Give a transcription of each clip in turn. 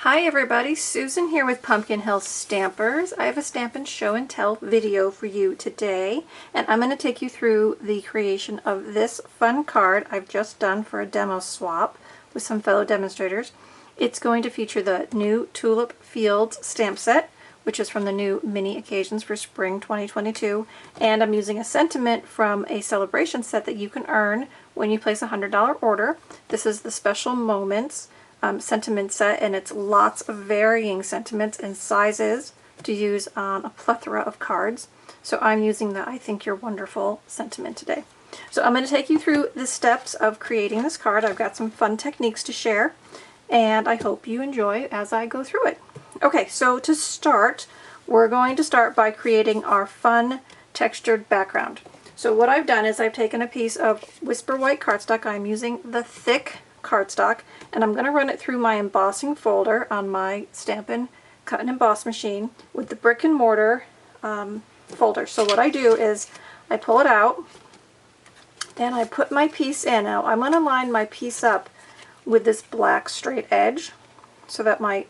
Hi everybody, Susan here with Pumpkin Hill Stampers. I have a Stampin' Show and Tell video for you today, and I'm going to take you through the creation of this fun card I've just done for a demo swap with some fellow demonstrators. It's going to feature the new Tulip Fields stamp set, which is from the new Mini Occasions for Spring 2022, and I'm using a sentiment from a celebration set that you can earn when you place a $100 order. This is the Special Moments sentiment set, and it's lots of varying sentiments and sizes to use on a plethora of cards. So I'm using the I Think You're Wonderful sentiment today. So I'm going to take you through the steps of creating this card. I've got some fun techniques to share, and I hope you enjoy as I go through it. Okay, so to start, we're going to start by creating our fun textured background. So what I've done is I've taken a piece of Whisper White cardstock. I'm using the thick cardstock, and I'm going to run it through my embossing folder on my Stampin' Cut and Emboss machine with the brick and mortar folder. So what I do is I pull it out and I put my piece in. Now I'm going to line my piece up with this black straight edge so that my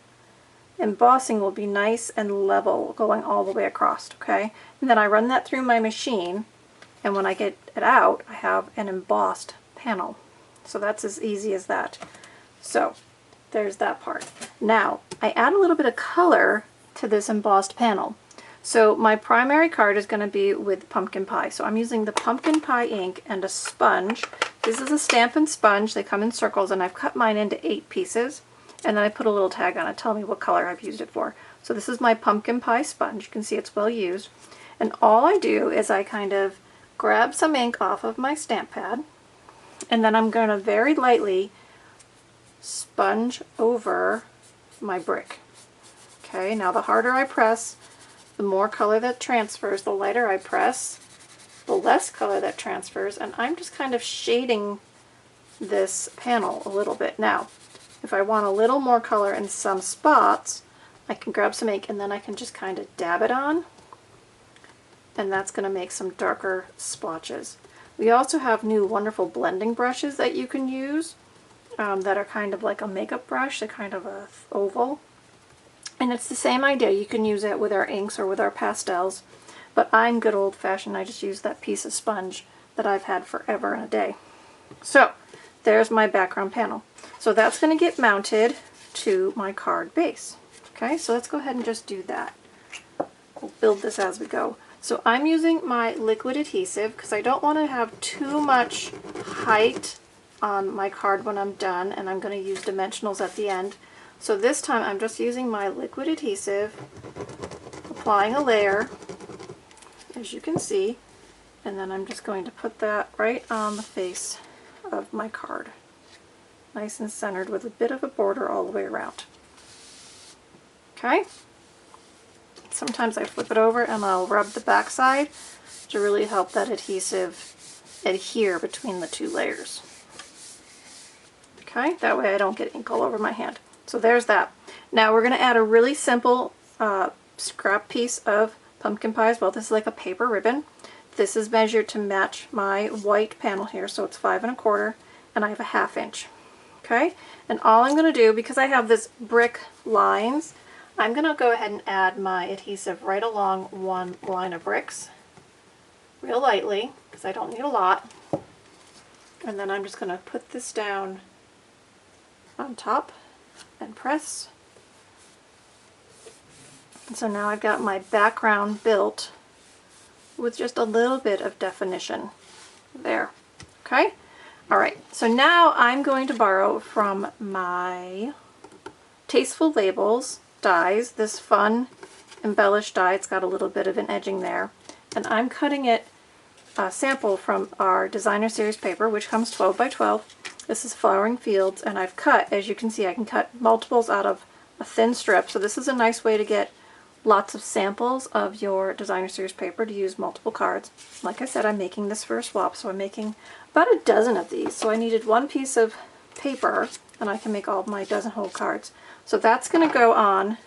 embossing will be nice and level going all the way across, okay? And then I run that through my machine, and when I get it out, I have an embossed panel. So that's as easy as that. So there's that part. Now I add a little bit of color to this embossed panel. So my primary card is going to be with pumpkin pie. So I'm using the pumpkin pie ink and a sponge. This is a Stampin' sponge. They come in circles, and I've cut mine into 8 pieces. And then I put a little tag on it telling me what color I've used it for. So this is my pumpkin pie sponge. You can see it's well used. And all I do is I kind of grab some ink off of my stamp pad, and then I'm going to very lightly sponge over my brick. Okay, now the harder I press, the more color that transfers. The lighter I press, the less color that transfers, and I'm just kind of shading this panel a little bit. Now, if I want a little more color in some spots, I can grab some ink and then I can just kind of dab it on, and that's going to make some darker splotches. We also have new wonderful blending brushes that you can use that are kind of like a makeup brush. They're kind of a oval. And it's the same idea. You can use it with our inks or with our pastels. But I'm good old-fashioned. I just use that piece of sponge that I've had forever and a day. So there's my background panel. So that's going to get mounted to my card base. Okay, so let's go ahead and just do that. We'll build this as we go. So I'm using my liquid adhesive because I don't want to have too much height on my card when I'm done, and I'm going to use dimensionals at the end. So this time I'm just using my liquid adhesive, applying a layer, as you can see, and then I'm just going to put that right on the face of my card. Nice and centered with a bit of a border all the way around. Okay? Sometimes I flip it over and I'll rub the back side to really help that adhesive adhere between the two layers. Okay, that way I don't get ink all over my hand. So there's that. Now we're going to add a really simple scrap piece of pumpkin pie as well. This is like a paper ribbon. This is measured to match my white panel here, so it's 5 1/4, and I have a 1/2 inch. Okay, and all I'm going to do, because I have this brick lines, I'm going to go ahead and add my adhesive right along one line of bricks, real lightly, because I don't need a lot. And then I'm just going to put this down on top and press. And so now I've got my background built with just a little bit of definition there. Okay? Alright, so now I'm going to borrow from my Tasteful Labels dies, this fun embellished die. It's got a little bit of an edging there, and I'm cutting it a sample from our designer series paper, which comes 12 by 12. This is Flowering Fields, and I've cut, as you can see, I can cut multiples out of a thin strip. So this is a nice way to get lots of samples of your designer series paper to use multiple cards. Like I said, I'm making this for a swap, so I'm making about a dozen of these. So I needed one piece of paper, and I can make all of my dozen whole cards. So that's going to go on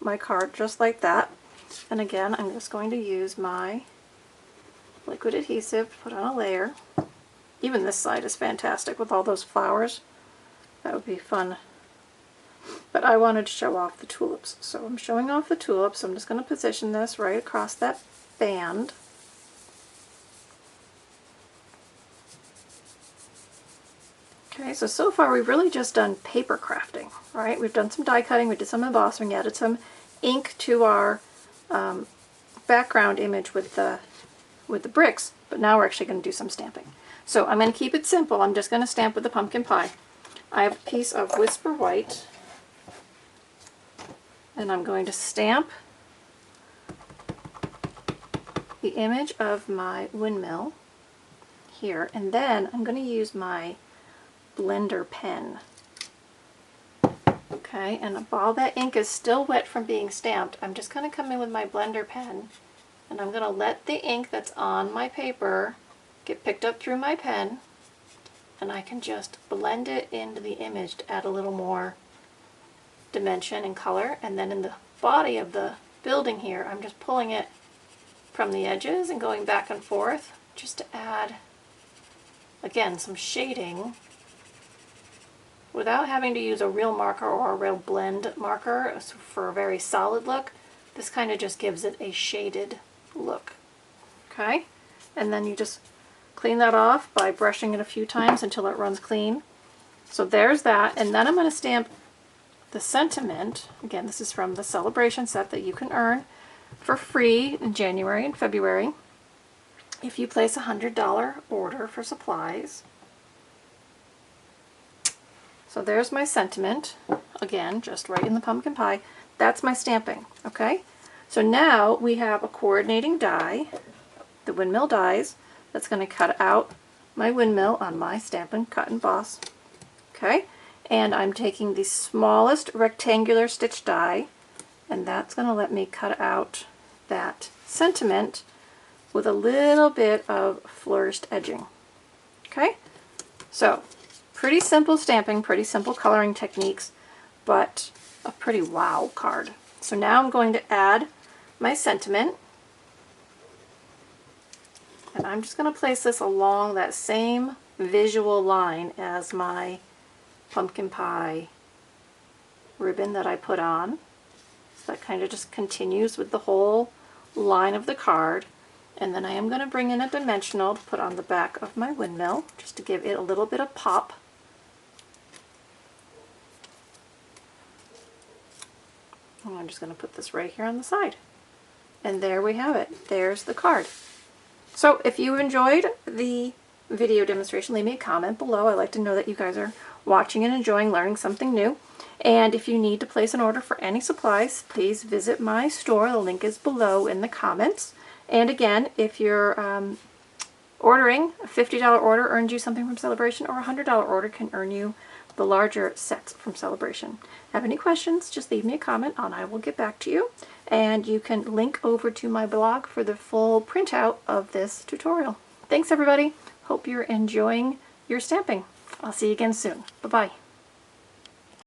my card just like that. And again, I'm just going to use my liquid adhesive to put on a layer. Even this side is fantastic with all those flowers. That would be fun. But I wanted to show off the tulips. So I'm showing off the tulips. I'm just going to position this right across that band. Okay, so far we've really just done paper crafting, right? We've done some die cutting, we did some embossing, added some ink to our background image with the bricks, but now we're actually going to do some stamping. So I'm going to keep it simple. I'm just going to stamp with the pumpkin pie. I have a piece of Whisper White, and I'm going to stamp the image of my windmill here, and then I'm going to use my blender pen. Okay, and while that ink is still wet from being stamped, I'm just going to come in with my blender pen, and I'm going to let the ink that's on my paper get picked up through my pen, and I can just blend it into the image to add a little more dimension and color. And then in the body of the building here, I'm just pulling it from the edges and going back and forth just to add, again, some shading without having to use a real marker or a real blend marker for a very solid look. This kind of just gives it a shaded look. Okay, and then you just clean that off by brushing it a few times until it runs clean. So there's that, and then I'm going to stamp the sentiment. Again, this is from the celebration set that you can earn for free in January and February if you place a $100 order for supplies. So there's my sentiment, again, just right in the pumpkin pie. That's my stamping, okay? So now we have a coordinating die, the windmill dies, that's going to cut out my windmill on my Stampin' Cut and Emboss. Okay, and I'm taking the smallest rectangular stitch die, and that's going to let me cut out that sentiment with a little bit of flourished edging. Okay, so pretty simple stamping, pretty simple coloring techniques, but a pretty wow card. So now I'm going to add my sentiment, and I'm just going to place this along that same visual line as my pumpkin pie ribbon that I put on. So that kind of just continues with the whole line of the card. And then I am going to bring in a dimensional to put on the back of my windmill just to give it a little bit of pop. And I'm just going to put this right here on the side. And there we have it. There's the card. So if you enjoyed the video demonstration, leave me a comment below. I like to know that you guys are watching and enjoying learning something new. And if you need to place an order for any supplies, please visit my store. The link is below in the comments. And again, if you're ordering, a $50 order earns you something from Celebration, or a $100 order can earn you the larger sets from Celebration. Have any questions, just leave me a comment and I will get back to you. And you can link over to my blog for the full printout of this tutorial. Thanks everybody. Hope you're enjoying your stamping. I'll see you again soon. Bye-bye.